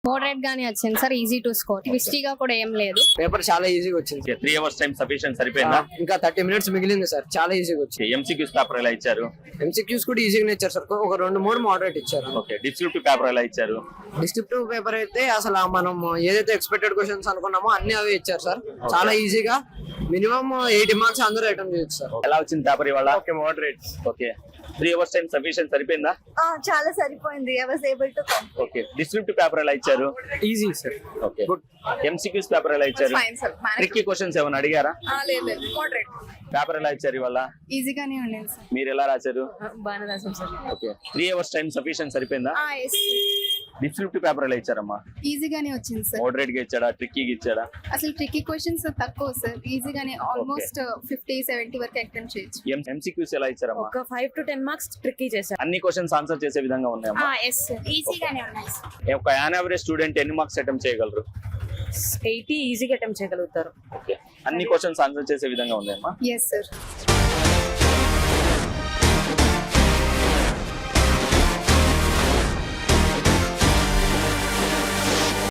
Moderate గానే వచ్చింది sir, easy to score, ట్విస్టీగా కూడా ఏం లేదు. పేపర్ చాలా ఈజీగా వచ్చింది. 3 hours టైం సఫిషియెంట్ సరిపోయిందా? ఇంకా 30 minutes మిగిలింది సార్, చాలా ఈజీగా వచ్చింది. ఎంసీక్యూస్ పేపర్ ఎలా ఇచ్చారు? ఎంసీక్యూస్ కూడా ఈజీగానే ఇచ్చారు సార్, ఒక 2-3 మోడరేట్ ఇచ్చారు. ఓకే, డిస్క్రిప్టివ్ పేపర్ ఎలా ఇచ్చారు? డిస్క్రిప్టివ్ పేపర్ అయితే అసలు మనం ఏదైతే ఎక్స్పెక్టెడ్ క్వశ్చన్స్ అనుకున్నామో అన్ని అవే ఇచ్చారు సార్, చాలా ఈజీగా. మినిమం 80 marks అందరూ అటెంప్ట్ చేయొచ్చు సార్. ఎలా వచ్చింది పేపర్ ఇవాళ? Okay, moderate. Okay, 3 hours time sufficient సరిపోయిందా? చాలా సరిపోయింది. I was able to come. Okay, descriptive paper ఎలా ఇచ్చారు? Easy sir. Okay, MCQs paper ఎలా ఇచ్చారు? Fine, sir. ట్రిక్కీ క్వశ్చన్స్ ఏమైనా అడిగారా? లేదు మోడరేట్. పేపర్ ఎలా ఇచ్చారు ఇవాళ? ఈజీగానే ఉండేది సార్. మీరు ఎలా రాశారు? బాగానే రాసాం sir. Okay, 3 hours time sufficient సరిపోయిందా? డిస్క్రిప్టివ్ పేపర్ ఎలా ఇచ్చారమ్మా? ఈజీగానే వచ్చింది సార్. మోడరేట్ గా ఇచ్చాడా, ట్రిక్కీగా ఇచ్చాడా? అసలు ట్రిక్కీ క్వశ్చన్స్ తక్కువ సార్, ఈజీగానే ఆల్మోస్ట్ 50-70 వరకు అటెంప్ట్ చేయొచ్చు. ఎంసీక్యూస్ ఎలా ఇచ్చారమ్మా? ఒక 5 to 10 marks ట్రిక్కీ చేశారు. అన్ని క్వశ్చన్స్ ఆన్సర్ చేసే విధంగా ఉన్నాయమ్మా? ఎస్ సార్, ఈజీగానే ఉన్నాయి సార్. ఒక యాన్ యావరేజ్ స్టూడెంట్ ఎన్ని మార్క్స్ అటెంప్ట్ చేయగలరు? 80 ఈజీగా అటెంప్ట్ చేయగలుగుతారు. ఓకే, అన్ని క్వశ్చన్స్ ఆన్సర్ చేసే విధంగా ఉన్నాయమ్మా? Yes sir.